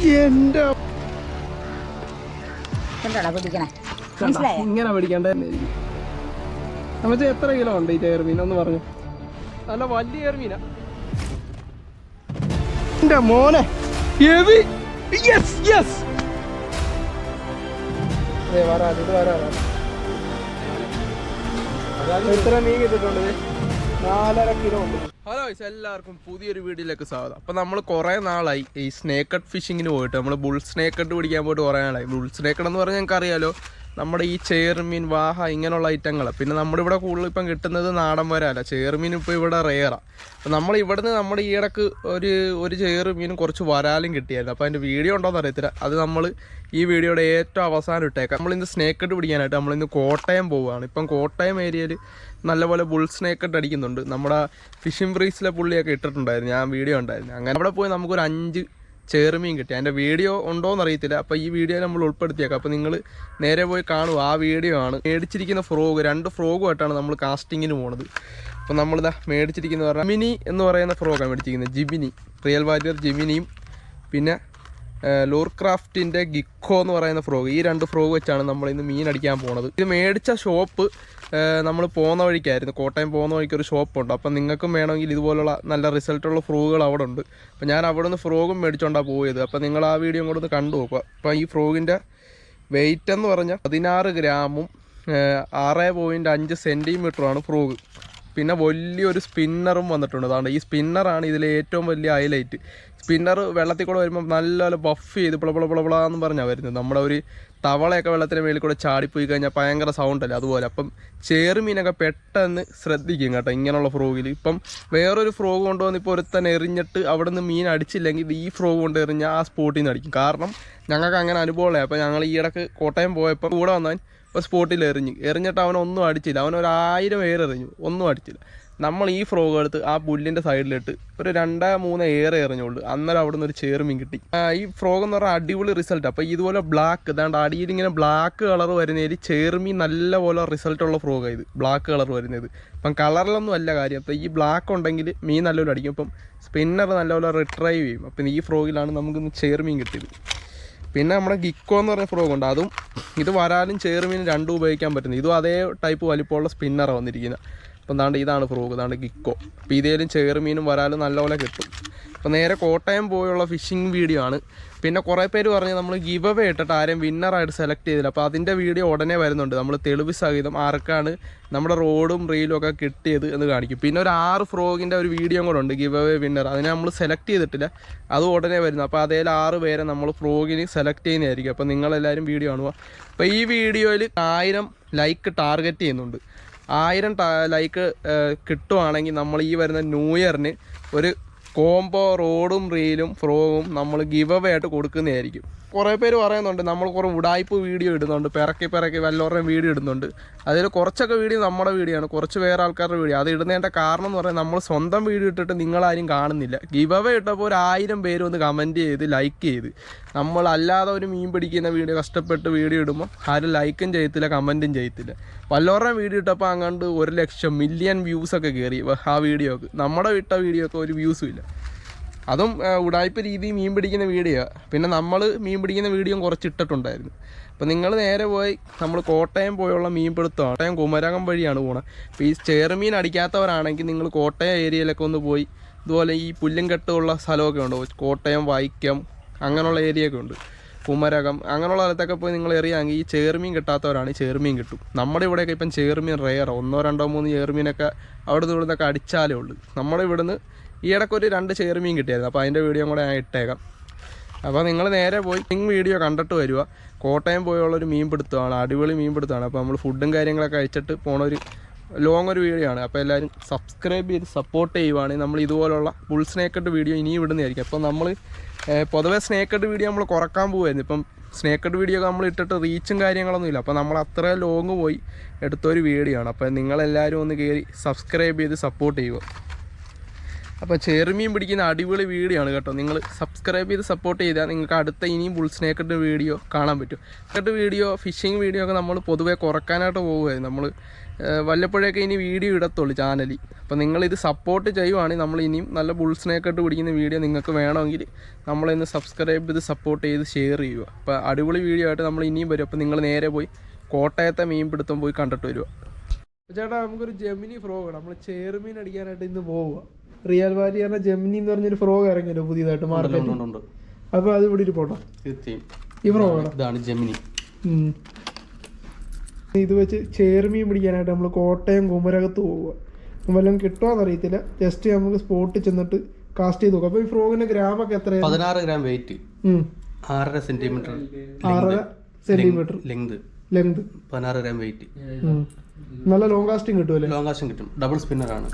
എന്റെ മനസ്സിലായോ? ഇങ്ങനെ പിടിക്കണ്ട നമുക്ക് എത്ര കിലോ ഉണ്ട് ഈ ചേർമീൻ ഒന്ന് പറഞ്ഞു. നല്ല വലിയ ചേർമീനാ എന്റെ മോനെ. എത്ര മീൻ കിട്ടിട്ടുണ്ട്? 4.5 കിലോ ഉണ്ട്. ഹലോ എല്ലാവർക്കും പുതിയൊരു വീഡിയോയിലേക്ക് സ്വാഗതം. അപ്പോൾ നമ്മൾ കുറേ നാളായി ഈ സ്നേക്കഡ് ഫിഷിങ്ങിന് പോയിട്ട്, നമ്മൾ ബുൾ സ്നേക്കഡ് പിടിക്കാൻ പോയിട്ട് കുറേ നാളായി. ബുൾ സ്നേക്കഡ് എന്ന് പറഞ്ഞാൽ ഞങ്ങൾക്ക് അറിയാലോ, നമ്മുടെ ഈ ചേർമീൻ, വാഹ ഇങ്ങനെയുള്ള ഐറ്റങ്ങൾ. പിന്നെ നമ്മുടെ ഇവിടെ കൂടുതൽ ഇപ്പം കിട്ടുന്നത് നാടൻ വരാല. ചേർമീൻ ഇപ്പോൾ ഇവിടെ റെയറാണ്. അപ്പോൾ നമ്മൾ ഇവിടുന്ന് നമ്മുടെ ഈ ഇടക്ക് ഒരു ചേർമീനും കുറച്ച് വരാലും കിട്ടിയായിരുന്നു. അപ്പോൾ അതിൻ്റെ വീഡിയോ ഉണ്ടോയെന്ന് അറിയത്തില്ല. അത് നമ്മൾ ഈ വീഡിയോയുടെ ഏറ്റവും അവസാനം ഇട്ടേക്കാം. നമ്മളിന്ന് സ്നേക്കഡ് പിടിക്കാനായിട്ട് നമ്മളിന്ന് കോട്ടയം പോവുകയാണ്. ഇപ്പം കോട്ടയം ഏരിയയിൽ നല്ലപോലെ ബുൾ സ്നേക്കഡ് അടിക്കുന്നുണ്ട്. നമ്മുടെ ഫിഷിംഗ് ബ്രീസിലെ പുള്ളിയൊക്കെ ഇട്ടിട്ടുണ്ടായിരുന്നു, ഞാൻ വീഡിയോ ഉണ്ടായിരുന്നു. അങ്ങനെ അവിടെ പോയി നമുക്കൊരു 5 ചേർമീൻ കിട്ടി. അതിൻ്റെ വീഡിയോ ഉണ്ടോയെന്ന് അറിയത്തില്ല. അപ്പോൾ ഈ വീഡിയോ നമ്മൾ ഉൾപ്പെടുത്തിയേക്കാം. അപ്പോൾ നിങ്ങൾ നേരെ പോയി കാണുക. ആ വീഡിയോ ആണ്. മേടിച്ചിരിക്കുന്ന ഫ്രോഗ്, 2 ഫ്രോഗുമായിട്ടാണ് നമ്മൾ കാസ്റ്റിങ്ങിന് പോണത്. അപ്പോൾ നമ്മളിതാ മേടിച്ചിരിക്കുന്നത് പറഞ്ഞാൽ ജിമിനി എന്ന് പറയുന്ന ഫ്രോഗാണ് മേടിച്ചിരിക്കുന്നത്. ജിമിനി, റിയൽ വാരിയർ ജിമിനിയും പിന്നെ ലൂർ ക്രാഫ്റ്റിൻ്റെ ഗിക്കോ എന്ന് പറയുന്ന ഫ്രോഗ്. ഈ 2 ഫ്രോഗ് വെച്ചാണ് നമ്മളിന്ന് മീൻ അടിക്കാൻ പോണത്. ഇത് മേടിച്ച ഷോപ്പ് നമ്മൾ പോകുന്ന വഴിക്കായിരുന്നു. കോട്ടയം പോകുന്ന വഴിക്ക് ഒരു ഷോപ്പുണ്ട്. അപ്പം നിങ്ങൾക്കും വേണമെങ്കിൽ ഇതുപോലുള്ള നല്ല റിസൾട്ടുള്ള ഫ്രോഗുകൾ അവിടെ ഉണ്ട്. അപ്പോൾ ഞാൻ അവിടെ നിന്ന് ഫ്രോഗും മേടിച്ചുകൊണ്ടാണ് പോയത്. അപ്പോൾ നിങ്ങൾ ആ വീഡിയോ കൂടെ ഒന്ന് കണ്ടു നോക്കുക. അപ്പോൾ ഈ ഫ്രോഗിൻ്റെ വെയിറ്റ് എന്ന് പറഞ്ഞാൽ 16 ഗ്രാമും 6.5 സെൻറ്റിമീറ്ററുമാണ് ഫ്രോഗ്. പിന്നെ വലിയൊരു സ്പിന്നറും വന്നിട്ടുണ്ട്. അതാണ് ഈ സ്പിന്നറാണ് ഇതിലെ ഏറ്റവും വലിയ ഹൈലൈറ്റ്. സ്പിന്നർ വെള്ളത്തിൽ കൂടെ വരുമ്പോൾ നല്ലപോലെ ബഫ് ചെയ്ത് പിളപിളപിളപിളാന്ന് പറഞ്ഞാൽ വരുന്നത്. നമ്മുടെ ഒരു തവളയൊക്കെ വെള്ളത്തിന് മേളിൽ കൂടെ ചാടിപ്പോയി കഴിഞ്ഞാൽ ഭയങ്കര സൗണ്ടല്ലേ, അതുപോലെ. അപ്പം ചേറുമീനൊക്കെ പെട്ടെന്ന് ശ്രദ്ധിക്കും കേട്ടോ ഇങ്ങനെയുള്ള ഫ്രോഗിൽ. ഇപ്പം വേറൊരു ഫ്രോഗ് കൊണ്ടുവന്ന് ഇപ്പോൾ ഒരുത്തൻ എറിഞ്ഞിട്ട് അവിടെ നിന്ന് മീൻ അടിച്ചില്ലെങ്കിൽ ഈ ഫ്രോഗ് കൊണ്ട് എറിഞ്ഞാൽ ആ സ്പോട്ടിൽ നിന്ന് അടിക്കും. കാരണം ഞങ്ങൾക്ക് അങ്ങനെ അനുഭവമുള്ളേ. അപ്പോൾ ഞങ്ങൾ ഈ ഇടക്ക് കോട്ടയം പോയപ്പോൾ കൂടെ വന്നാൽ ഒരു സ്പോട്ടിൽ എറിഞ്ഞിട്ട് അവനൊന്നും അടിച്ചില്ല. അവൻ 1000 എറിഞ്ഞു, ഒന്നും അടിച്ചില്ല. നമ്മൾ ഈ ഫ്രോഗ് എടുത്ത് ആ പുല്ലിൻ്റെ സൈഡിലിട്ട് ഒരു 2-3 എറിഞ്ഞുള്ളൂ. അന്നേരം അവിടെ നിന്ന് ഒരു ചേർമീൻ കിട്ടി. ഈ ഫ്രോഗ് എന്ന് പറഞ്ഞാൽ അടിപൊളി റിസൾട്ട്. അപ്പോൾ ഇതുപോലെ ബ്ലാക്ക്, ഇതാണ്ട് അടിയിൽ ഇങ്ങനെ ബ്ലാക്ക് കളർ വരുന്നതിൽ ചേർമീൻ നല്ലപോലെ റിസൾട്ടുള്ള ഫ്രോഗാണ് ഇത്, ബ്ലാക്ക് കളർ വരുന്നത്. അപ്പം കളറിലൊന്നും അല്ല കാര്യം. അപ്പോൾ ഈ ബ്ലാക്ക് ഉണ്ടെങ്കിൽ മീൻ നല്ലപോലെ അടിക്കും. അപ്പം സ്പിന്നർ നല്ലപോലെ റിട്രൈവ് ചെയ്യും. അപ്പം ഈ ഫ്രോഗിലാണ് നമുക്കിന്ന് ചേർമീൻ കിട്ടിയത്. പിന്നെ നമ്മുടെ ഗിക്കോ എന്ന് പറഞ്ഞ ഫ്രോഗ് ഉണ്ട്. അതും ഇത് വരാലും ചേർമീനും 2 ഉപയോഗിക്കാൻ പറ്റുന്നത്. ഇതും അതേ ടൈപ്പ് വലിപ്പമുള്ള സ്പിന്നറാണ് വന്നിരിക്കുന്നത്. അപ്പം എന്താണ്ട് ഇതാണ് ഫ്രോഗ്, ഇതാണ് ഗിക്കോ. അപ്പോൾ ഇതേലും ചേർമീനും വരാലും നല്ലപോലെ കിട്ടും. അപ്പോൾ നേരെ കോട്ടയം പോയുള്ള ഫിഷിംഗ് വീഡിയോ ആണ്. പിന്നെ കുറേ പേര് പറഞ്ഞ് നമ്മൾ ഗിവ് അവേ ഇട്ടിട്ട് ആരെയും വിന്നറായിട്ട് സെലക്ട് ചെയ്തില്ല. അപ്പോൾ അതിൻ്റെ വീഡിയോ ഉടനെ വരുന്നുണ്ട്. നമ്മൾ തെളിവ് സഹിതം ആർക്കാണ് നമ്മുടെ റോഡും റീലും ഒക്കെ കിട്ടിയത് എന്ന് കാണിക്കും. പിന്നെ ഒരു 6 ഫ്രോഗിൻ്റെ ഒരു വീഡിയോ കൂടെ ഉണ്ട്, ഗിവ് അവേ വിന്നർ. അതിനെ നമ്മൾ സെലക്ട് ചെയ്തിട്ടില്ല, അത് ഉടനെ വരുന്നു. അപ്പോൾ അതേൽ 6 പേരെ നമ്മൾ ഫ്രോഗിന് സെലക്ട് ചെയ്യുന്നതായിരിക്കും. അപ്പോൾ നിങ്ങളെല്ലാവരും വീഡിയോ കാണുക. അപ്പോൾ ഈ വീഡിയോയിൽ 1000 ലൈക്ക് ടാർഗറ്റ് ചെയ്യുന്നുണ്ട്. 1000 ലൈക്ക് കിട്ടുവാണെങ്കിൽ നമ്മൾ ഈ വരുന്ന ന്യൂ ഇയറിന് ഒരു കോംബോ റോഡും റീലും ഫ്രോഗും നമ്മൾ ഗിവ് അവേ ആയിട്ട് കൊടുക്കുന്നതായിരിക്കും. കുറേ പേര് പറയുന്നുണ്ട് നമ്മൾ കുറേ ഉടായ്പ് വീഡിയോ ഇടുന്നുണ്ട്, പിറക്കി വല്ലവരുടെയും വീഡിയോ ഇടുന്നുണ്ട്. അതിൽ കുറച്ചൊക്കെ വീഡിയോ നമ്മുടെ വീഡിയോ ആണ്, കുറച്ച് വേറെ ആൾക്കാരുടെ വീഡിയോ. അത് ഇടുന്നതിൻ്റെ കാരണം എന്ന് പറഞ്ഞാൽ നമ്മൾ സ്വന്തം വീഡിയോ ഇട്ടിട്ട് നിങ്ങളാരും കാണുന്നില്ല. ഗിവ് അവേ ഇട്ടപ്പോൾ ഒരു 1000 പേര് ഒന്ന് കമൻറ്റ് ചെയ്ത് ലൈക്ക് ചെയ്ത്. നമ്മളല്ലാതെ ഒരു മീൻ പിടിക്കുന്ന വീഡിയോ കഷ്ടപ്പെട്ട് വീഡിയോ ഇടുമ്പോൾ ആരും ലൈക്കും ചെയ്യത്തില്ല, കമൻറ്റും ചെയ്യത്തില്ല. വല്ലവരുടെയും വീഡിയോ ഇട്ടപ്പോൾ അങ്ങാണ്ട് 1,00,000 മില്യൺ വ്യൂസൊക്കെ കയറി ആ വീഡിയോക്ക്. നമ്മുടെ ഇട്ട വീഡിയോക്ക് ഒരു വ്യൂസും ഇല്ല. അതും ഉടായ്പ രീതി മീൻ പിടിക്കുന്ന വീഡിയോ. പിന്നെ നമ്മൾ മീൻ പിടിക്കുന്ന വീഡിയോ കുറച്ച് ഇട്ടിട്ടുണ്ടായിരുന്നു. അപ്പോൾ നിങ്ങൾ നേരെ പോയി നമ്മൾ കോട്ടയം പോയുള്ള മീൻ പിടുത്തമാണ്. കോട്ടയം കുമരകം വഴിയാണ് പോകുന്നത്. അപ്പോൾ ഈ ചേർമീൻ അടിക്കാത്തവരാണെങ്കിൽ നിങ്ങൾ കോട്ടയം ഏരിയയിലൊക്കെ ഒന്ന് പോയി, ഇതുപോലെ ഈ പുല്ലും കെട്ടുള്ള സ്ഥലമൊക്കെ ഉണ്ട്, കോട്ടയം വൈക്കം അങ്ങനെയുള്ള ഏരിയയൊക്കെ ഉണ്ട്, കുമരകം അങ്ങനെയുള്ള സ്ഥലത്തൊക്കെ പോയി നിങ്ങൾ എറിയാമെങ്കിൽ ഈ ചേർമീൻ കിട്ടാത്തവരാണ് ചേർമീൻ കിട്ടും. നമ്മുടെ ഇവിടെയൊക്കെ ഇപ്പം ചേർമീൻ റെയറാണ്. 1, 2, 3 ചേർമീനൊക്കെ അവിടെ നിന്ന് ഇവിടുന്നൊക്കെ അടിച്ചാലേ ഉള്ളൂ. നമ്മുടെ ഇവിടുന്ന് ഈ ഇടയ്ക്കൊരു 2 ചേർമീൻ കിട്ടിയായിരുന്നു. അപ്പോൾ അതിൻ്റെ വീഡിയോ കൂടെ ഞാൻ ഇട്ടേക്കാം. അപ്പോൾ നിങ്ങൾ നേരെ പോയി വീഡിയോ കണ്ടിട്ട് വരിക. കോട്ടയം പോയുള്ളൊരു മീൻ പിടുത്തമാണ്, അടിപൊളി മീൻ പിടുത്തമാണ്. അപ്പോൾ നമ്മൾ ഫുഡും കാര്യങ്ങളൊക്കെ അയച്ചിട്ട് പോണ ഒരു ലോങ് ഒരു വീഡിയോ ആണ്. അപ്പോൾ എല്ലാവരും സബ്സ്ക്രൈബ് ചെയ്ത് സപ്പോർട്ട് ചെയ്യുവാണെങ്കിൽ നമ്മൾ ഇതുപോലുള്ള ബുൾ സ്നേക്കഡ് വീഡിയോ ഇനിയും ഇടുന്നതായിരിക്കും. അപ്പോൾ നമ്മൾ പൊതുവേ സ്നേക്കഡ് വീഡിയോ നമ്മൾ കുറക്കാൻ പോകുമായിരുന്നു. ഇപ്പം സ്നേക്കഡ് വീഡിയോ നമ്മൾ ഇട്ടിട്ട് റീച്ചും കാര്യങ്ങളൊന്നും ഇല്ല. അപ്പോൾ നമ്മൾ അത്ര ലോങ് പോയി എടുത്തൊരു വീഡിയോ ആണ്. അപ്പോൾ നിങ്ങളെല്ലാവരും ഒന്ന് കയറി സബ്സ്ക്രൈബ് ചെയ്ത് സപ്പോർട്ട് ചെയ്യുക. അപ്പോൾ ചേർമീൻ പിടിക്കുന്ന അടിപൊളി വീഡിയോ ആണ് കേട്ടോ. നിങ്ങൾ സബ്സ്ക്രൈബ് ചെയ്ത് സപ്പോർട്ട് ചെയ്താൽ നിങ്ങൾക്ക് അടുത്ത ഇനിയും ബുൾ സ്നേക്കഡ് വീഡിയോ കാണാൻ പറ്റും. സ്നേക്കഡ് വീഡിയോ, ഫിഷിംഗ് വീഡിയോ ഒക്കെ നമ്മൾ പൊതുവേ കുറക്കാനായിട്ട് പോകുമായിരുന്നു. നമ്മൾ വല്ലപ്പോഴൊക്കെ ഇനി വീഡിയോ ഇടത്തുള്ളൂ ചാനലിൽ. അപ്പോൾ നിങ്ങളിത് സപ്പോർട്ട് ചെയ്യുവാണെങ്കിൽ നമ്മൾ ഇനിയും നല്ല ബുൾ സ്നേക്കട്ട് പിടിക്കുന്ന വീഡിയോ നിങ്ങൾക്ക് വേണമെങ്കിൽ നമ്മളിന്ന് സബ്സ്ക്രൈബ് ചെയ്ത് സപ്പോർട്ട് ചെയ്ത് ഷെയർ ചെയ്യുക. അപ്പോൾ അടിപൊളി വീഡിയോ ആയിട്ട് നമ്മൾ ഇനിയും വരും. അപ്പോൾ നിങ്ങൾ നേരെ പോയി കോട്ടയത്തെ മീൻ പിടുത്തം പോയി കണ്ടിട്ട് വരിക. ചേട്ടാ നമുക്കൊരു ജെമിനി ഫ്രോഗ് നമ്മൾ ചേർമീൻ അടിക്കാനായിട്ട് ഇന്ന് പോവുക. റിയൽ വാലിയറിന്റെ ജെമിനി എന്ന് പറഞ്ഞൊരു ഫ്രോഗ് ഇറങ്ങിയല്ലോ പുതിയതായിട്ട് മാർക്കറ്റിൽ. അപ്പോൾ അത് ഇവിടെ പോട്ടോ. ഈ ഫ്രോഗാണ്, ഇതാണ് ജെമിനി. ഇത് വെച്ച് ചേർമീൻ പിടിക്കാനായിട്ട് നമ്മൾ കോട്ടയം കുമരകത്ത് പോവുക. വല്ലതും കിട്ടുമോന്ന് അറിയത്തില്ല. ജസ്റ്റ് നമുക്ക് സ്പോട്ടിൽ ചെന്നിട്ട് കാസ്റ്റ് ചെയ്ത് നോക്കാം. അപ്പൊ ഈ ഫ്രോഗിന്റെ ഗ്രാമൊക്കെ എത്രയാണ്? 16 gram weight, 6.5 centimetre, 6.5 centimetre length, 16 gram weight. നല്ല ലോങ് കാസ്റ്റിംഗ് കിട്ടുമല്ലേ? ലോങ് കാസ്റ്റിംഗ് കിട്ടും. ഡബിൾ സ്പിന്നർ ആണ്.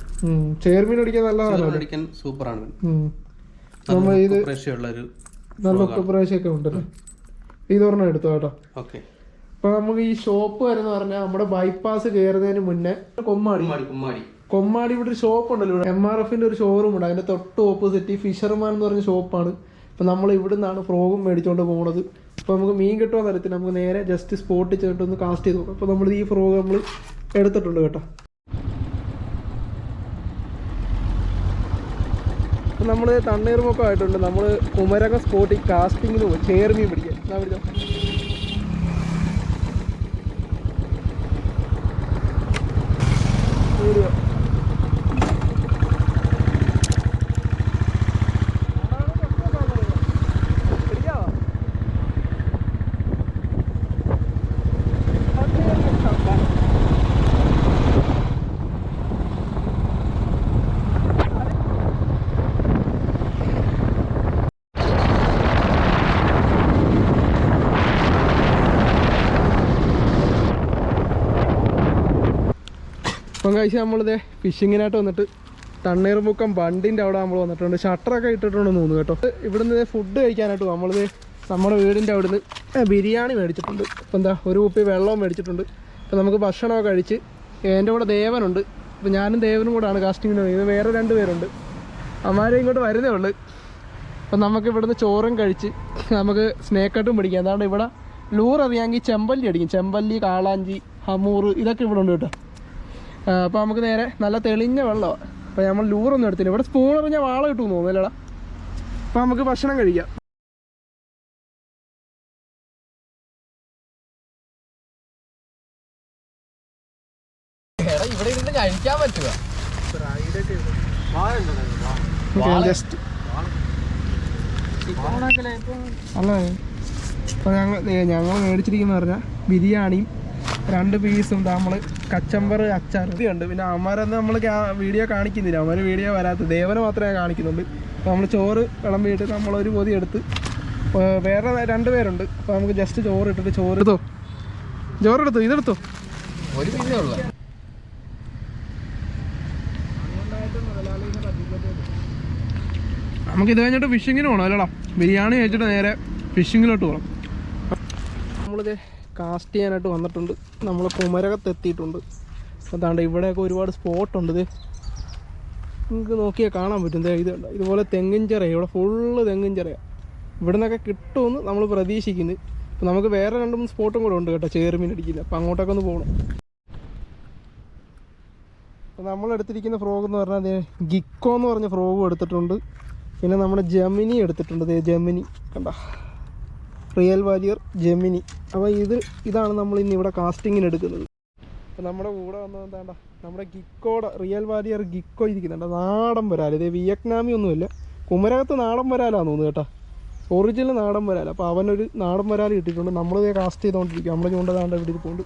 ചേർമീൻ അടിക്കാൻ നല്ലതാണ്, അടിക്കാൻ സൂപ്പർ ആണ്. നമ്മൾ ഇത് ഉള്ളൊരു നല്ല പ്രാവശ്യമൊക്കെ ഉണ്ടല്ലേ. ഇതൊരെണ്ണം എടുത്തോ കേട്ടോ. ഓക്കെ. അപ്പൊ നമുക്ക് ഈ ഷോപ്പ് വരുന്ന പറഞ്ഞാൽ നമ്മുടെ ബൈപ്പാസ് കയറുന്നതിന് മുന്നേ കൊമ്മാടി ഇവിടെ ഒരു ഷോപ്പ് ഉണ്ടല്ലോ. MRFന്റെ ഒരു ഷോറൂം ഉണ്ട്. അതിന്റെ തൊട്ട് ഓപ്പോസിറ്റ് ഫിഷർമാൻ എന്ന് പറഞ്ഞ ഷോപ്പാണ്. അപ്പൊ നമ്മൾ ഇവിടെ നിന്നാണ് ഫ്രോഗും മേടിച്ചോണ്ട് പോകുന്നത്. അപ്പൊ നമുക്ക് മീൻ കിട്ടുമോ തരത്തിൽ നമുക്ക് നേരെ ജസ്റ്റ് സ്പോട്ടിൽ ചെന്നിട്ട് ഒന്ന് കാസ്റ്റ് ചെയ്ത് നോക്കാം. അപ്പൊ നമ്മൾ ഈ ഫ്രോഗ് നമ്മൾ എടുത്തിട്ടുണ്ട് കേട്ടോ. അപ്പം നമ്മൾ തണ്ണീർമുക്കം ആയിട്ടുണ്ട്. നമ്മൾ കുമരകം സ്പോട്ടിൽ കാസ്റ്റിങ്ങിന് പോകും ചേർമീൻ പിടിക്കാൻ. വീഡിയോ ഇപ്പം കഴിച്ച് നമ്മളിത് ഫിഷിങ്ങിനായിട്ട് വന്നിട്ട് തണ്ണീർമുക്കം ബണ്ടിൻ്റെ അവിടെ നമ്മൾ വന്നിട്ടുണ്ട്. ഷട്ടറൊക്കെ ഇട്ടിട്ടുണ്ടെന്ന് തോന്നുന്നു കേട്ടോ. ഇവിടുന്ന് ഫുഡ് കഴിക്കാനായിട്ട് നമ്മളിത് നമ്മുടെ വീടിൻ്റെ അവിടുന്ന് ബിരിയാണി മേടിച്ചിട്ടുണ്ട്. ഇപ്പം എന്താ ഒരു കുപ്പി വെള്ളവും മേടിച്ചിട്ടുണ്ട്. അപ്പം നമുക്ക് ഭക്ഷണമൊക്കെ കഴിച്ച് എൻ്റെ കൂടെ ദേവനുണ്ട്. അപ്പോൾ ഞാനും ദേവനും കൂടെയാണ് കാസ്റ്റിങ്ങിന് പോയത്. വേറെ 2 പേരുണ്ട്. അമ്മാരെ ഇങ്ങോട്ട് വരുന്നേ ഉള്ളൂ. അപ്പം നമുക്ക് ഇവിടുന്ന് ചോറും കഴിച്ച് നമുക്ക് സ്നേക്കട്ടും പിടിക്കാം. അതാണ്ട് ഇവിടെ ലൂർ അറിയാമെങ്കിൽ ചെമ്പല്ലി അടിക്കും. ചെമ്പല്ലി, കാളാഞ്ചി, ഹമൂർ ഇതൊക്കെ ഇവിടെ ഉണ്ട് കേട്ടോ. അപ്പോൾ നമുക്ക് നേരെ നല്ല തെളിഞ്ഞ വെള്ളമാണ്. അപ്പോൾ നമ്മൾ ലൂറൊന്നും എടുത്തില്ല. ഇവിടെ സ്പൂൺ എറിഞ്ഞാൽ വാള കിട്ടുമെന്ന് തോന്നുന്നില്ലടാ. അപ്പോൾ നമുക്ക് ഭക്ഷണം കഴിക്കാം. ഇവിടെ ഇരുന്ന് കഴിക്കാൻ പറ്റുക. ജസ്റ്റ് അല്ല അപ്പോൾ ഞങ്ങൾ മേടിച്ചിരിക്കുന്ന പറഞ്ഞാൽ ബിരിയാണിയും 2 പീസും നമ്മൾ കച്ചമ്പർ അച്ചാർ ഉണ്ട്. പിന്നെ അമ്മാരൊന്നും നമ്മൾ വീഡിയോ കാണിക്കുന്നില്ല. അമ്മാർ വീഡിയോ വരാത്ത ദേവനെ മാത്രമേ കാണിക്കുന്നുണ്ട്. അപ്പോൾ നമ്മൾ ചോറ് വിളമ്പിയിട്ട് നമ്മളൊരു പൊതി എടുത്ത് വേറെ 2 പേരുണ്ട്. അപ്പോൾ നമുക്ക് ജസ്റ്റ് ചോറ് ഇട്ടിട്ട് ചോറെടുത്തോ ഇതെടുത്തോ. ഒരു പീസേ ഉള്ളൂ. നമുക്ക് ഇത് കഴിഞ്ഞിട്ട് ഫിഷിങ്ങിന് പോകണം അല്ലടാ. ബിരിയാണി കഴിച്ചിട്ട് നേരെ ഫിഷിങ്ങിലോട്ട് പോകണം. നമ്മളിത് കാസ്റ്റ് ചെയ്യാനായിട്ട് വന്നിട്ടുണ്ട്. നമ്മൾ കുമരകത്ത് എത്തിയിട്ടുണ്ട്. അതാണ്ട് ഇവിടെയൊക്കെ ഒരുപാട് സ്പോട്ടുണ്ട്. ഇത് നിങ്ങൾക്ക് നോക്കിയാൽ കാണാൻ പറ്റും. ഇതുണ്ട് ഇതുപോലെ തെങ്ങിൻ ചിറയാണ്. ഇവിടെ ഫുള്ള് തെങ്ങിൻ ചിറയാണ്. ഇവിടെ നിന്നൊക്കെ കിട്ടുമെന്ന് നമ്മൾ പ്രതീക്ഷിക്കുന്നു. അപ്പോൾ നമുക്ക് വേറെ 2-3 സ്പോട്ടും കൂടെ ഉണ്ട് കേട്ടോ ചേർമീൻ അടിക്കില്ല. അപ്പോൾ അങ്ങോട്ടൊക്കെ ഒന്ന് പോകണം. അപ്പോൾ നമ്മളെടുത്തിരിക്കുന്ന ഫ്രോഗ് എന്ന് പറഞ്ഞാൽ ഗിക്കോ എന്ന് പറഞ്ഞ ഫ്രോഗും എടുത്തിട്ടുണ്ട്. പിന്നെ നമ്മുടെ ജെമിനി എടുത്തിട്ടുണ്ട്. ജെമിനി കണ്ട, റിയൽ വാലിയർ ജെമിനി. അപ്പോൾ ഇതാണ് നമ്മൾ ഇന്ന് ഇവിടെ കാസ്റ്റിങ്ങിന് എടുക്കുന്നത്. അപ്പോൾ നമ്മുടെ കൂടെ വന്നത് എന്താണ്ട നമ്മുടെ ഗിക്കോടെ റിയൽ വാലിയർ ഗിക്കോ ഇരിക്കുന്നുണ്ട്. നാടൻ വരാൽ. ഇത് വിയറ്റ്നാമി ഒന്നുമില്ല, കുമരകത്ത് നാടൻ വരാലാന്ന് തോന്നുന്നു കേട്ടോ. ഒറിജിനൽ നാടൻ വരാൽ. അപ്പോൾ അവനൊരു നാടൻ വരാൽ കിട്ടിയിട്ടുണ്ട്. നമ്മളിത് കാസ്റ്റ് ചെയ്തുകൊണ്ടിരിക്കും. നമ്മുടെ ചൂണ്ടതാണ്ട് ഇവിടെ ഇരിപ്പുണ്ട്.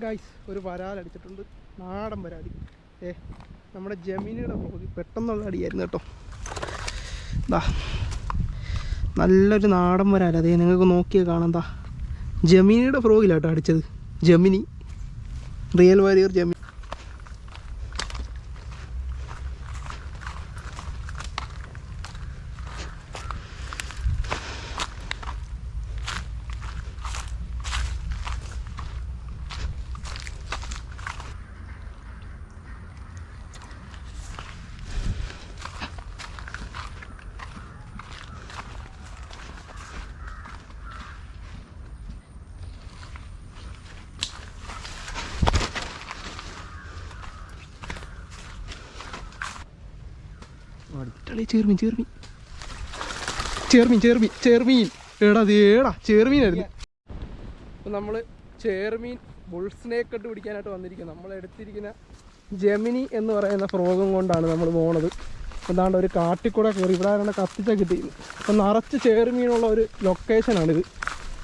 ഗൈസ് ഒരു വരാൽ അടിച്ചിട്ടുണ്ട്. നാടൻ വരാൽ. നമ്മുടെ ജെമിനിയുടെ ഫ്രോഗ് പെട്ടെന്നുള്ള അടിയായിരുന്നു കേട്ടോ. നല്ലൊരു നാടൻ വരാല. അതേ നിങ്ങൾക്ക് നോക്കിയാൽ കാണാം. ജമിനിയുടെ ഫ്രോഗിലാട്ടോ അടിച്ചത്. Gemini, real warrior Gemini. ചെറുമീൻ ചെറുമീനായിരുന്നു. അപ്പം നമ്മൾ ചെറുമീൻ ബുൾ സ്നേക്ക് ഇട്ട് പിടിക്കാനായിട്ട് വന്നിരിക്കുന്നത്. നമ്മൾ എടുത്തിരിക്കുന്ന ജെമിനി എന്ന് പറയുന്ന ഫ്രോഗും കൊണ്ടാണ് നമ്മൾ പോണത്. എന്താണ്ട് ഒരു കാട്ടിക്കൂടെ കയറി ഇവിടെ ആരാണ്ട് കത്തിച്ച കിട്ടിയിരുന്നു. അപ്പം നിറച്ച് ചെറുമീനുള്ള ഒരു ലൊക്കേഷനാണിത്.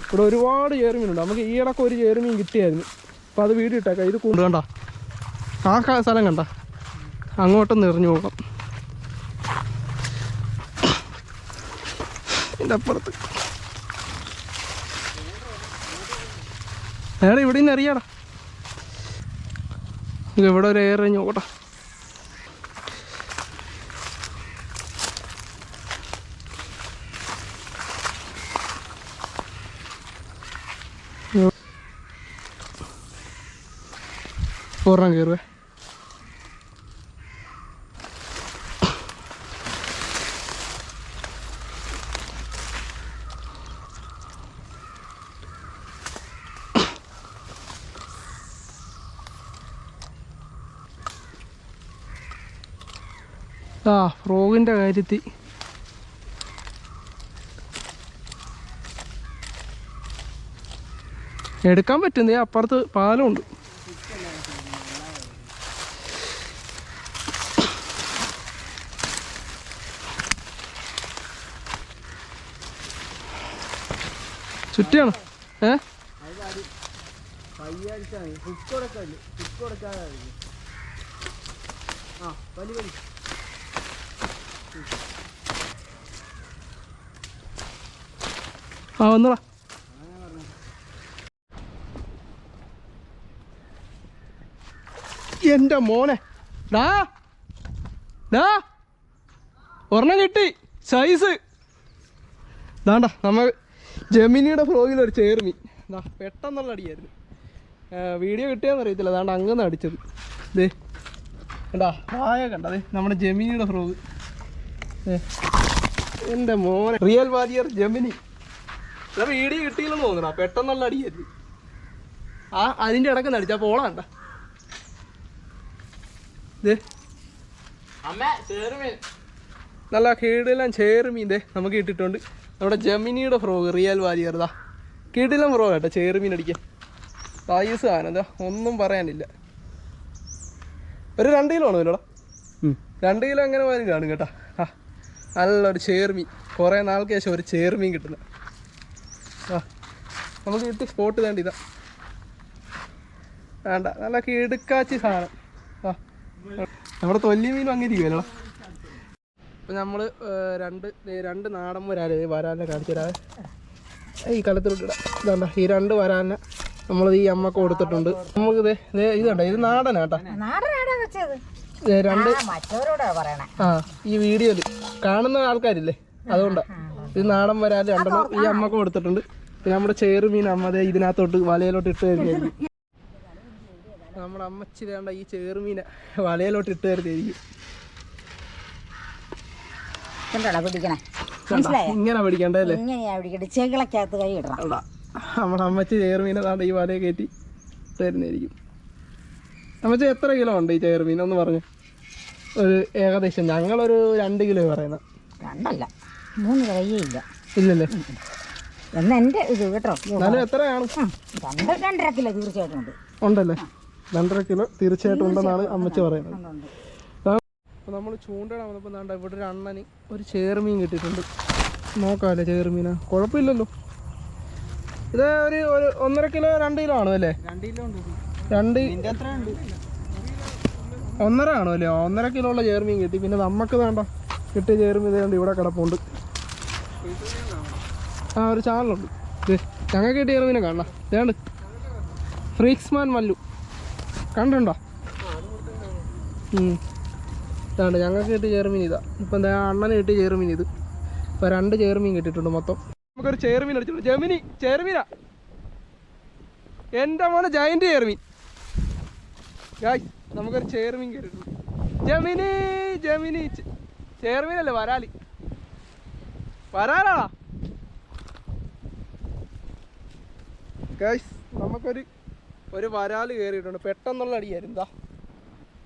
ഇവിടെ ഒരുപാട് ചെറുമീനുണ്ട്. നമുക്ക് ഈ ഇടയ്ക്ക് ഒരു ചെറുമീൻ കിട്ടിയായിരുന്നു. അപ്പോൾ അത് വീഡിയോ ഇട്ടേക്കാം. ഇത് കൊണ്ടുകണ്ട ആ സ്ഥലം കണ്ട, അങ്ങോട്ടൊന്ന് എറിഞ്ഞു പോകാം. ഇതിൻ്റെ അപ്പുറത്ത് ഏടാ ഇവിടെ നിന്ന് എറിയാടാ. ഇവിടെ ഒരു എറിഞ്ഞ് നോക്കട്ടെ. ഒരെണ്ണം കയറുവേ. ഫ്രോഗിൻ്റെ കാര്യത്തിൽ എടുക്കാൻ പറ്റുന്നേ. അപ്പുറത്ത് പാലമുണ്ട്. ചുറ്റിയാണ് വന്നടാ. എൻ്റെ മോനെ ഒരെണ്ണം കിട്ടി. സൈസ് ദാണ്ട നമ്മൾ ജെമിനിയുടെ ഫ്രോഗിൽ ഒരു ചേർമീൻ. പെട്ടെന്നുള്ള അടിയായിരുന്നു. വീഡിയോ കിട്ടിയാന്ന് അറിയത്തില്ല. അതാണ്ട് അങ്ങനെ അടിച്ചത്. ദേ കണ്ടാ വായ കണ്ടത് നമ്മുടെ ജെമിനിയുടെ ഫ്രോഗ്. എൻ്റെ മോനെ റിയൽ വാരിയർ ജെമിനി. വീഡിയോ കിട്ടിയില്ലെന്ന് തോന്നണ. പെട്ടെന്നുള്ള അടിയായിരുന്നു. അതിൻ്റെ ഇടയ്ക്ക് നടിച്ചാ പോളാണ്ട. നല്ല കീടിലും ചേറുമീൻ നമുക്ക് ഇട്ടിട്ടുണ്ട്. നമ്മുടെ ജെമിനിയുടെ ഫ്രോഗ് റിയൽ വാരിയർ. കീടിലും ഫ്രോഗ് കേട്ടോ ചേറുമീൻ അടിക്കാൻ. വയസ്സ് സാധനം ഒന്നും പറയാനില്ല. ഒരു 2 കിലോ ആണോ ഇതിലൂടെ? 2 കിലോ എങ്ങനെ പോയാലും കാണും കേട്ടോ. നല്ലൊരു ചേർമീൻ. കുറേ നാൾക്ക് ശേഷം ഒരു ചേർമീൻ കിട്ടുന്നത്. നമുക്ക് കിട്ടി സ്പോട്ട് വേണ്ട. ഇതാ വേണ്ട നല്ല കിടുക്കാച്ചി സാധനം. നമ്മുടെ തൊല്ലി മീൻ വാങ്ങിയിരിക്കുമല്ലോ. അപ്പം നമ്മൾ രണ്ട് നാടൻ വരാനെ കാണിച്ചു തരാതെ ഈ കലത്തിലോട്ടിടാം. ഇതാണ്ട ഈ 2 വരാനെ നമ്മൾ ഈ അമ്മക്ക് കൊടുത്തിട്ടുണ്ട്. നമുക്ക് ഇത് കണ്ട ഇത് നാടനാട്ടാ. ഈ വീഡിയോയിൽ കാണുന്ന ആൾക്കാരില്ലേ, അതുകൊണ്ടാണ്. ഇത് നാടൻ വരാൻ 2 ഈ അമ്മക്ക് കൊടുത്തിട്ടുണ്ട്. പിന്നെ നമ്മുടെ ചെറുമീൻ അമ്മ ഇതിനകത്തോട്ട് വലയിലോട്ട് ഇട്ട് തരുന്നതായിരിക്കും. നമ്മുടെ അമ്മച്ചി വേണ്ട ഈ ചെറുമീനെ വലയിലോട്ട് ഇട്ട് തരുന്നതായിരിക്കും. ഇങ്ങനെ പിടിക്കണ്ടല്ലേ? നമ്മുടെ അമ്മച്ചി ചെറുമീനെ താണ്ട ഈ വലയെ കയറ്റി തരുന്നതായിരിക്കും. അമ്മച്ചി എത്ര കിലോ ഉണ്ട് ഈ ചെറുമീൻ ഒന്ന് പറഞ്ഞു? ഒരു ഏകദേശം ഞങ്ങളൊരു 2 കിലോ പറയുന്നത്. 2 ഇല്ല. ഇല്ലല്ലേ? എന്റെ ഇത് കേട്ടോ. എന്നാലും എത്രയാണ്? 2.5 കിലോ തീർച്ചയായിട്ടും ഉണ്ട്. ഉണ്ടല്ലേ? 2.5 കിലോ തീർച്ചയായിട്ടും ഉണ്ടെന്നാണ് അമ്മച്ചി പറയുന്നത്. അപ്പോൾ നമ്മൾ ചൂണ്ടയിടാൻ വന്നപ്പോൾ എന്താ ഇവിടെ ഒരു അണ്ണന് ഒരു ചേർമീൻ കിട്ടിയിട്ടുണ്ട്. നോക്കാമല്ലേ ചേർമീനാ? കുഴപ്പമില്ലല്ലോ. ഇത് ഒരു 1.5 കിലോ 2 കിലോ ആണോ അല്ലേ? 2 കിലോ ഉണ്ട്. 1.5 ആണോ അല്ലേ? 1.5 കിലോ ഉള്ള ചേർമീൻ കിട്ടി. പിന്നെ നമുക്ക് വേണ്ട കിട്ടിയ ചേർമീൻ ഇവിടെ കിടപ്പുണ്ട്. ആ ഒരു ചാനലുണ്ട്. ഞങ്ങൾക്ക് കിട്ടിയ ചെറുമീനെ കാണണം. ഇതാണ്ട് ഫ്രീക്സ്മാൻ മല്ലു കണ്ടുണ്ടോ? ഇതാണ്ട് ഞങ്ങൾക്ക് കിട്ടിയ ചെറുമീൻ ഇതാ. ഇപ്പം എന്താ അണ്ണന് കിട്ടിയ ചെറുമീൻ ഇത്. ഇപ്പം 2 ചെറുമീൻ കിട്ടിയിട്ടുണ്ട് മൊത്തം. നമുക്കൊരു ചെറുമീൻ അടിച്ചിട്ടുണ്ട്. ജമിനി ചെറുമീനാ, എൻ്റെ മോനെ ജയന്റ് ചെറുമീൻ. ഗായ്സ് നമുക്കൊരു ചെറുമീൻ കിട്ടിയിട്ടുണ്ട്. ജമിനി ജമിനി ചെറുമീനല്ലേ, വരാലാ ഗായ്സ്. നമുക്കൊരു വരാൽ കയറിയിട്ടുണ്ട്. പെട്ടെന്നുള്ള അടിയായിരുന്നു. എന്താ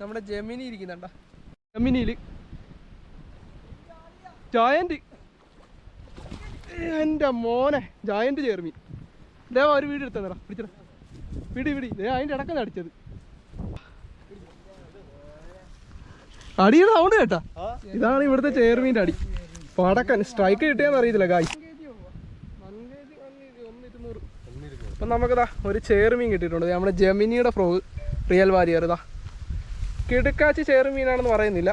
നമ്മുടെ ജമിനി ഇരിക്കുന്നുണ്ട. ജമിനിയിൽ ജയന്റ്, എൻ്റെ മോനെ ജയന്റ് ചെറുമീൻ. ദേവാ ഒരു വീട് എടുത്തന്നടാ, പിടിച്ചടാ, പിടി അതിൻ്റെ ഇടക്കാണ് അടിച്ചത്. അടിയുടെ സൗണ്ട് കേട്ടാ? ഇതാണ് ഇവിടുത്തെ ചെയർമീൻ്റെ അടി. പടക്കൻ സ്ട്രൈക്ക് കിട്ടിയാന്ന് അറിയത്തില്ല ഗായ്സ്. അപ്പം നമുക്കിതാ ഒരു ചെയർമീൻ കിട്ടിയിട്ടുണ്ട്. നമ്മുടെ ജമിനിയുടെ ഫ്രോഗ് റിയൽ വാരിയർ. ഇതാ കിടുക്കാച്ചി ചെയർമീനാണെന്ന് പറയുന്നില്ല.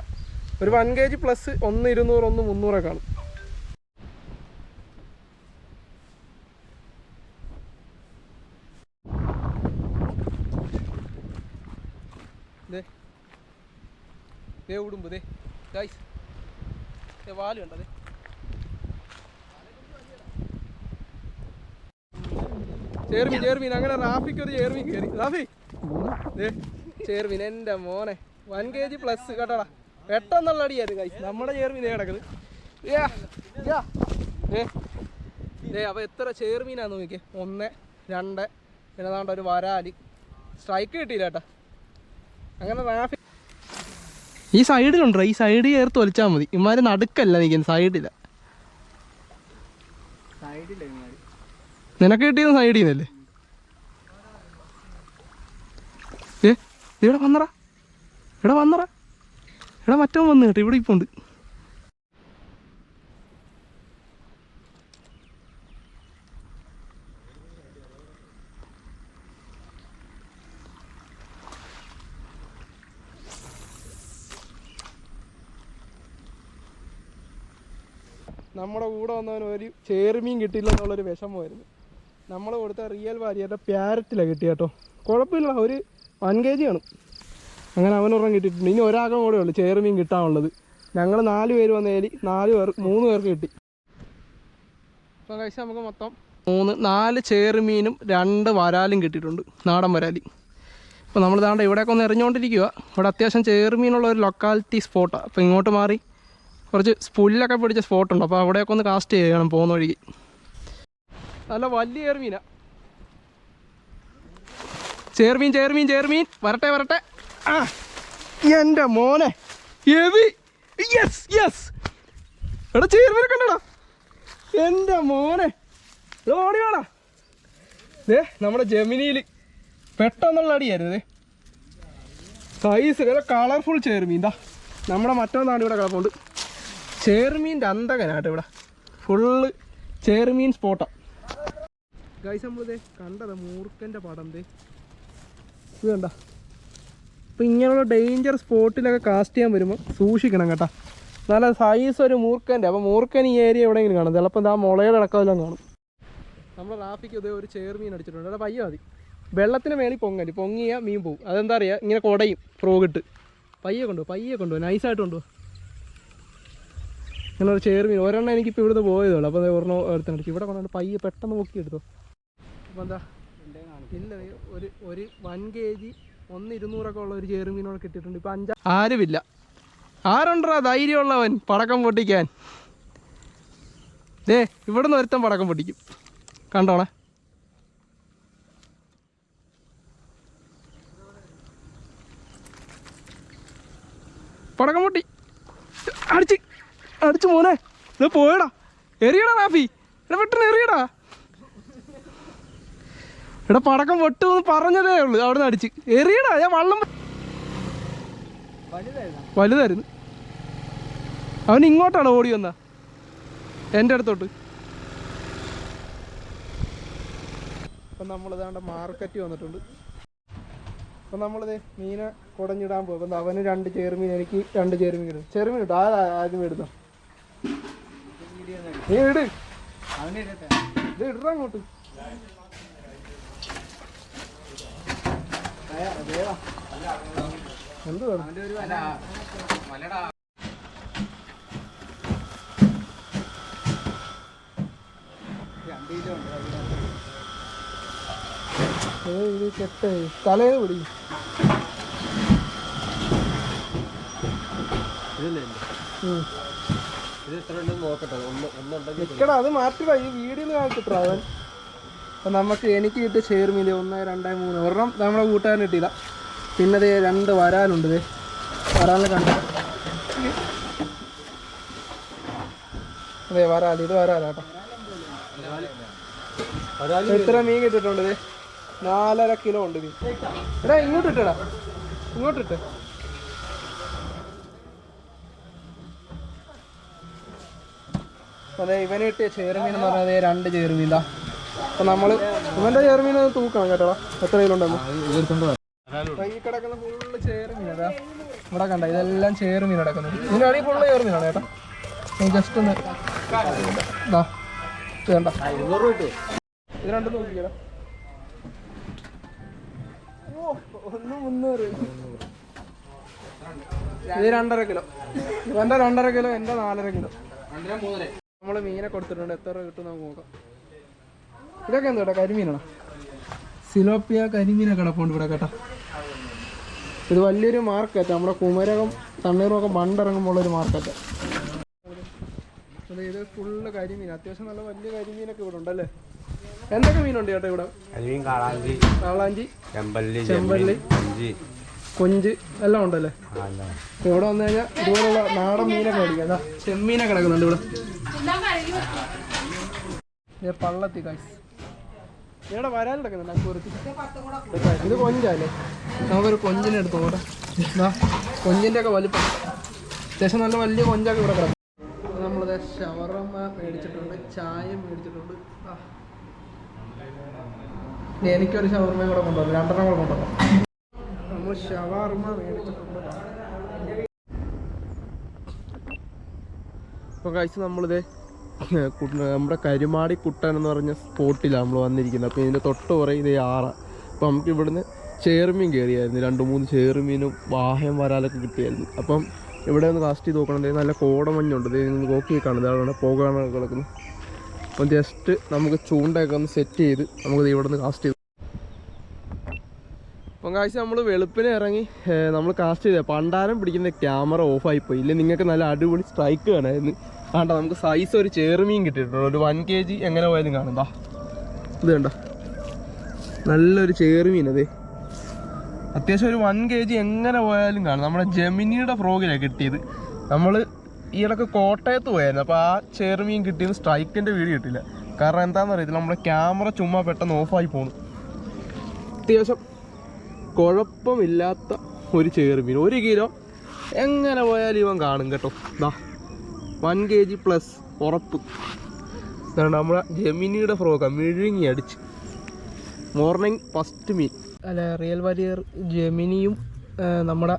ഒരു 1 kg പ്ലസ് 1 200 1 300 കാണും. ഉടുമ്പ് ദേ ഗൈസ്, വാല് കണ്ടതേ. ചെയർമീൻ അങ്ങനെ റാഫിക്ക് ഒരു ചെയർമീൻ കയറി. റാഫി ദേ ചെയർമീൻ, എൻ്റെ മോനെ 1 kg പ്ലസ് കേട്ടോടാ. പെട്ടെന്നുള്ള അടിയായിരുന്നു ഗൈസ്. നമ്മുടെ ചെയർമീൻ കിടക്കുന്നത്. അപ്പോൾ എത്ര ചെയർമീനാന്ന് നോക്കിയേ. 1 2 പിന്നെ അതാണ്ട് ഒരു വരാല്. സ്ട്രൈക്ക് കിട്ടിയില്ല കേട്ടാ. അങ്ങനെ റാഫി ഈ സൈഡിലുണ്ടോ? ഈ സൈഡിൽ ചേർത്ത് വലിച്ചാൽ മതി. ഇമാര് നടുക്കല്ല നിൽക്കുന്നത്, സൈഡില്ല. നിനക്ക് കിട്ടിയത് സൈഡിൽ നിന്നല്ലേ? ഇവിടെ വന്നറ, ഇവിടെ മറ്റോ വന്നു കേട്ടോ. ഇവിടെ ഇപ്പോൾ ഉണ്ട്. നമ്മുടെ കൂടെ വന്നവന് ഒരു ചെയർമീൻ കിട്ടിയില്ല എന്നുള്ളൊരു വിഷമമായിരുന്നു. നമ്മൾ കൊടുത്ത റിയൽ വാരിയറുടെ പ്യാരറ്റിലാണ് കിട്ടിയ കേട്ടോ. കുഴപ്പമില്ല, ഒരു 1 kg കാണും. അങ്ങനെ അവനൊരെണ്ണം കിട്ടിയിട്ടുണ്ട്. ഇനി ഒരാൾക്കും കൂടെ ഉള്ളു ചെയർമീൻ കിട്ടാനുള്ളത്. ഞങ്ങൾ 4 പേര് വന്നേലി 3 പേർക്ക് കിട്ടി. അപ്പോൾ കഴിച്ചാൽ നമുക്ക് മൊത്തം 4 ചെയർമീനും 2 വരാലും കിട്ടിയിട്ടുണ്ട്, നാടൻ വരാലി. അപ്പോൾ നമ്മൾ ദാണ്ട് ഇവിടെയൊക്കെ ഒന്ന് എറിഞ്ഞുകൊണ്ടിരിക്കുക. ഇവിടെ അത്യാവശ്യം ചെയർമീനുള്ള ഒരു ലൊക്കാലിറ്റി സ്പോട്ടാണ്. അപ്പോൾ ഇങ്ങോട്ട് മാറി കുറച്ച് സ്പുല്ലൊക്കെ പിടിച്ച സ്പോട്ടുണ്ട്. അപ്പോൾ അവിടെയൊക്കെ ഒന്ന് കാസ്റ്റ് ചെയ്യണം പോകുന്ന വഴിക്ക്. നല്ല വലിയ ചെയർമീൻ വരട്ടെ. ആ എൻ്റെ മോനെ യെസ് എടാ ചെയർമീനെ കണ്ടടാ. എൻ്റെ മോനെ ഓടി വേണ. നമ്മുടെ ജമിനിയിൽ പെട്ടെന്നുള്ള അടിയായിരുന്നു. Size colourful chairman. എന്താ നമ്മുടെ മറ്റൊന്നാണ് ഇവിടെ കിടപ്പുണ്ട്. ചെയർമീൻ്റെ അന്തകനാട്ടോ ഇവിടെ. ഫുള്ള് ചെയർമീൻ സ്പോട്ടാണ് ഗൈസ്. നമ്മളിതേ കണ്ടത് മൂർക്കൻ്റെ പടം ഇത് കണ്ട. അപ്പം ഇങ്ങനെയുള്ള ഡേഞ്ചർ സ്പോട്ടിലൊക്കെ കാസ്റ്റ് ചെയ്യാൻ വരുമ്പോൾ സൂക്ഷിക്കണം കേട്ടോ. നല്ല സൈസ് ഒരു മൂർക്കൻ്റെ. അപ്പോൾ മൂർക്കൻ ഈ ഏരിയ എവിടെയെങ്കിലും കാണും. ചിലപ്പോൾ എന്താ മുളയുടെ ഇടക്കമെല്ലാം കാണും. നമ്മൾ റാഫിക്ക് ഇതേ ഒരു ചെയർമീൻ അടിച്ചിട്ടുണ്ട്. അവിടെ പയ്യ മതി. വെള്ളത്തിന് മേളിൽ പൊങ്ങിയാൽ മീൻ പോകും. അതെന്താ അറിയുക, ഇങ്ങനെ കുടയും ഫ്രോഗിട്ട്. പയ്യെ കൊണ്ടുപോകും നൈസായിട്ട് കൊണ്ടുപോകും. അങ്ങനെ ഒരു ചെയർമീൻ ഒരെണ്ണം എനിക്കിപ്പോൾ ഇവിടുന്ന് പോയതുള്ളൂ. അപ്പോൾ ഒരെണ്ണം എടുത്തടിച്ചു. ഇവിടെ കൊണ്ടുപോയി പയ്യെ പെട്ടെന്ന് പൊക്കി എടുത്തോ. അപ്പോൾ എന്താ ഇല്ല, ഒരു 1 kg 1 200 ഉള്ള ഒരു ചെയർമീനോട് കിട്ടിയിട്ടുണ്ട്. ഇപ്പം 5 ആരുമില്ല. ആരുണ്ടാ ധൈര്യമുള്ളവൻ പടക്കം പൊട്ടിക്കാൻ? ഇവിടുന്ന് ഒരുത്തൻ പടക്കം പൊട്ടിക്കും കണ്ടോണേ. പടക്കം പൊട്ടി അടിച്ച് മോനെ. ഇത് പോയടാ, എറിയടാ റാഫി, പെട്ടെന്ന് എറിയടാ. ഇവിടെ പടക്കം പൊട്ടുമെന്ന് പറഞ്ഞതേ ഉള്ളൂ. അവിടെ നിന്ന് അടിച്ച് എറിയടാ. ഞാൻ വലുതായിരുന്നു. അവൻ ഇങ്ങോട്ടാണ് ഓടി വന്ന എൻ്റെ അടുത്തോട്ട്. അപ്പം നമ്മളിതാണ്ട് മാർക്കറ്റ് വന്നിട്ടുണ്ട്. അപ്പം നമ്മളിത് മീനെ കുടഞ്ഞിടാൻ പോകും. അപ്പം അവന് 2 ചെയർമീൻ, എനിക്ക് 2 ചെയർമീൻ കിട്ടും. ചെയർമീൻ കിട്ടും. ആദ്യം എടുത്തോ, നീ ഇട്. ഇത് ഇടറ അങ്ങോട്ട്. എന്ത് വേണം? ഇത് കെട്ടേ തലേന്ന് പിടി. നിക്കടാ, അത് മാറ്റിടാ. ഈ വീഡിയോയിൽ കാണിച്ചിട്ടാ അവൻ. അപ്പം നമുക്ക് എനിക്ക് കിട്ടിയ ചേർമീൻ 1, 2, 3 ഒരെണ്ണം നമ്മുടെ കൂട്ടുകാരൻ കിട്ടിയില്ല. പിന്നെ ദേ 2 വരാലുണ്ട്. ദേ വരാലിനെ കണ്ട. അതെ വരാൽ, ഇത് വരാലാട്ടോ. എത്ര മീൻ കിട്ടിയിട്ടുണ്ട്? 4.5 കിലോ ഉണ്ട് മീൻ. എടാ ഇങ്ങോട്ട് ഇട്ടടാ, ഇങ്ങോട്ടിട്ട്. അതെ ഇവന് കിട്ടിയ ചേറുമീൻ എന്ന് പറഞ്ഞാൽ 2 ചേറുമീനാ. അപ്പം നമ്മൾ ഇവൻ്റെ ചേറുമീൻ തൂക്കണം കേട്ടോ. എത്ര കിലുണ്ടെന്ന് ഈ കിടക്കുന്ന ഫുള്ള് ചേറുമീനാ. ഇവിടെ കണ്ട ഇതെല്ലാം ചേറുമീൻ കിടക്കുന്നത്. ഇതിൻ്റെ അടി ഫുള്ള് ചേറുമീനാണ് കേട്ടോ. ജസ്റ്റ് ഒന്ന് വേണ്ട. 200 രൂപ കിട്ടുമോ? ഇത് 2 നോക്കിക്കടാ. ഓ 1 300. ഇത് 2.5 കിലോ. ഇവൻ്റെ 2.5 കിലോ, എൻ്റെ 4.5 കിലോ. നമ്മൾ മീനെ കൊടുത്തിട്ടുണ്ട്. എത്ര രൂപ കിട്ടും നമുക്ക് നോക്കാം. ഇതൊക്കെ എന്താ കേട്ടോ? കരിമീനാണോ? സിലോപ്പിയ കരിമീനൊക്കെ കിടപ്പുണ്ട് ഇവിടെ കേട്ടോ. ഇത് വലിയൊരു മാർക്കറ്റ്. നമ്മുടെ കുമരകം തണ്ണീറുമൊക്കെ ബണ്ടിറങ്ങുമ്പോൾ ഒരു മാർക്കറ്റ്. ഇത് ഫുള്ള് കരിമീൻ. അത്യാവശ്യം നല്ല വലിയ കരിമീനൊക്കെ ഇവിടെ ഉണ്ടല്ലേ. എന്തൊക്കെ മീനുണ്ട് ചേട്ടാ ഇവിടെ? കാളാഞ്ചി, ചെമ്പല്ലി, കൊഞ്ച് എല്ലാം ഉണ്ടല്ലേ. ഇവിടെ വന്നു കഴിഞ്ഞാൽ ഇതുപോലുള്ള നാടൻ മീനൊക്കെ മേടിക്കാം. ചെമ്മീനൊക്കെ കിടക്കുന്നുണ്ട് ഇവിടെ. പള്ളത്തി കാശ് ഇവിടെ വരാൻ കിടക്കുന്നുണ്ട് അക്കൂറത്തി. ഇത് കൊഞ്ചല്ലേ. നമുക്കൊരു കൊഞ്ചിനെ എടുത്തു നോട്ടെ. കൊഞ്ചിൻ്റെ ഒക്കെ വലിപ്പം അത്യാവശ്യം നല്ല വലിയ കൊഞ്ചൊക്കെ ഇവിടെ കിടക്കും. നമ്മളിത് ഷവർമ മേടിച്ചിട്ടുണ്ട്, ചായ മേടിച്ചിട്ടുണ്ട്. എനിക്കൊരു ഷവർമയും കൂടെ കൊണ്ടുവന്നു, 2 കൂടെ കൊണ്ടുവന്നു. നമ്മൾ ഷവർമ മേടിച്ചിട്ടുണ്ട്. അപ്പോൾ കഴിച്ച് നമ്മളിത് നമ്മുടെ കരുമാടി കുട്ടൻ എന്ന് പറഞ്ഞ സ്പോട്ടിലാണ് നമ്മൾ വന്നിരിക്കുന്നത്. അപ്പോൾ ഇതിൻ്റെ തൊട്ട് കുറേ ഇത് 6. അപ്പോൾ നമുക്ക് ഇവിടുന്ന് ചേറുമീൻ കയറിയായിരുന്നു. 2-3 ചേറുമീനും വാഹയം വരാലൊക്കെ കിട്ടിയായിരുന്നു. അപ്പം ഇവിടെ ഒന്ന് കാസ്റ്റ് ചെയ്ത് നോക്കണം. നല്ല കോടമഞ്ഞുണ്ട്. ഇത് നോക്കി കാണുന്നത് അവിടെ പോകാണ് കിടക്കുന്നത്. അപ്പം ജസ്റ്റ് നമുക്ക് ചൂണ്ടയൊക്കെ ഒന്ന് സെറ്റ് ചെയ്ത് നമുക്കിത് ഇവിടെ നിന്ന് കാസ്റ്റ് ചെയ്തു. അപ്പം കാഴ്ച നമ്മൾ വെളുപ്പിനെ ഇറങ്ങി നമ്മൾ കാസ്റ്റ് ചെയ്ത പണ്ടാരം പിടിക്കുന്ന ക്യാമറ ഓഫായിപ്പോയി. ഇല്ല നിങ്ങൾക്ക് നല്ല അടിപൊളി സ്ട്രൈക്ക് കാണാമായിരുന്നു. വേണ്ട നമുക്ക് സൈസ് ഒരു ചേറുമീൻ കിട്ടിയിട്ടുണ്ട്. ഒരു 1 kg എങ്ങനെ പോയാലും കാണും. ഇത് കണ്ട നല്ലൊരു ചേറുമീൻ. അതെ അത്യാവശ്യം ഒരു 1 kg എങ്ങനെ പോയാലും കാണും. നമ്മുടെ ജെമിനിയുടെ ഫ്രോഗിലാണ് കിട്ടിയത്. നമ്മൾ ഈ ഇടയ്ക്ക് കോട്ടയത്ത് പോയായിരുന്നു. അപ്പോൾ ആ ചേറുമീൻ കിട്ടിയത് സ്ട്രൈക്കിൻ്റെ വീഡിയോ കിട്ടില്ല. കാരണം എന്താണെന്ന് അറിയത്തില്ല, നമ്മുടെ ക്യാമറ ചുമ്മാ പെട്ടെന്ന് ഓഫായി പോണു. അത്യാവശ്യം കുഴപ്പമില്ലാത്ത ഒരു ചേറുമീൻ. 1 കിലോ എങ്ങനെ പോയാലും ഇവൻ കാണും കേട്ടോ. 1 kg പ്ലസ് ഉറപ്പ്. ഇതാണ് നമ്മുടെ ജെമിനിയുടെ ഫ്രോഗാണ്. മിഴുങ്ങി അടിച്ച് മോർണിംഗ് ഫസ്റ്റ് മീൻ. അല്ല റിയൽ വാരിയർ ജെമിനിയും നമ്മുടെ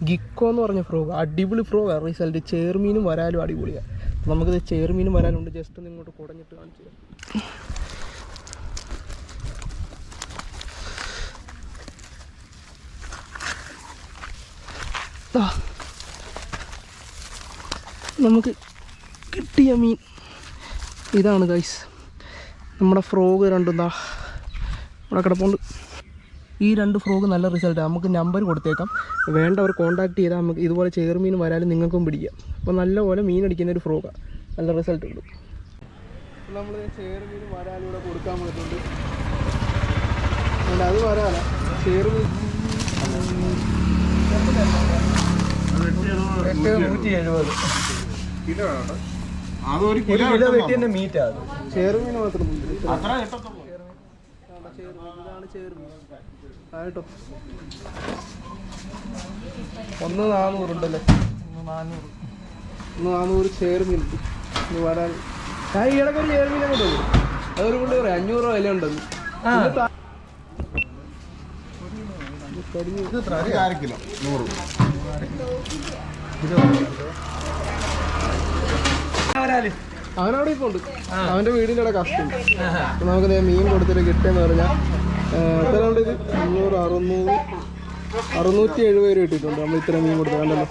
ഗിക്കോ എന്ന് പറഞ്ഞ ഫ്രോഗ് അടിപൊളി ഫ്രോഗാണ്. റിസൾട്ട് ചേർമീനും വരാലും അടിപൊളിയാണ്. നമുക്കിത് ചേർമീനും വരാലുണ്ട്. ജസ്റ്റ് ഒന്ന് ഇങ്ങോട്ട് കുടഞ്ഞിട്ട് കാണിച്ചു തരാം. നമുക്ക് കിട്ടിയ മീൻ ഇതാണ് ഗൈസ്. നമ്മുടെ ഫ്രോഗ് 2 ഇവിടെ കിടപ്പുണ്ട്. ഈ 2 ഫ്രോഗ് നല്ല റിസൾട്ടാണ്. നമുക്ക് നമ്പർ കൊടുത്തേക്കാം. വേണ്ടവർ കോൺടാക്ട് ചെയ്താൽ നമുക്ക് ഇതുപോലെ ചേർമീൻ വരാലും നിങ്ങൾക്കും പിടിക്കാം. അപ്പോൾ നല്ലപോലെ മീൻ അടിക്കുന്ന ഒരു ഫ്രോഗാണ്. നല്ല റിസൾട്ട് ഉണ്ട്. നമ്മൾ ചേർമീൻ വരാലും ഇവിടെ കൊടുക്കാൻ പറ്റുന്നുണ്ട്. അല്ല അത് വരാല ചേർമീൻ 170 കിലോ ആണ്. അതൊരു കിലോ വെട്ടി തന്നെ മീറ്റാണ്. ചേർമീൻ മാത്രം ഇതാണ് ചേർമീൻ ആയിട്ടോ. 1,400 ഉണ്ടല്ലേ. 1,400 ചേർമീൻ വരാൻ. ഞാൻ ഈ ഇടയ്ക്ക് ഒരു ചേർമീനെ കൊണ്ടുപോകും. അതൊരു കൊണ്ട് പറയാം 500 രൂപ വില ഉണ്ടെന്ന്. അവനവിടെ ഇപ്പോൾ ഉണ്ട്. അവൻ്റെ വീടിൻ്റെ അവിടെ കാസ്റ്റ്. അപ്പം നമുക്ക് മീൻ കൊടുത്തിട്ട് കിട്ടിയെന്ന് പറഞ്ഞാൽ എത്ര ഉണ്ട് ഇത്? 670 രൂപ കിട്ടിയിട്ടുണ്ട് നമ്മൾ ഇത്ര മീൻ കൊടുത്തത്. കണ്ടല്ലോ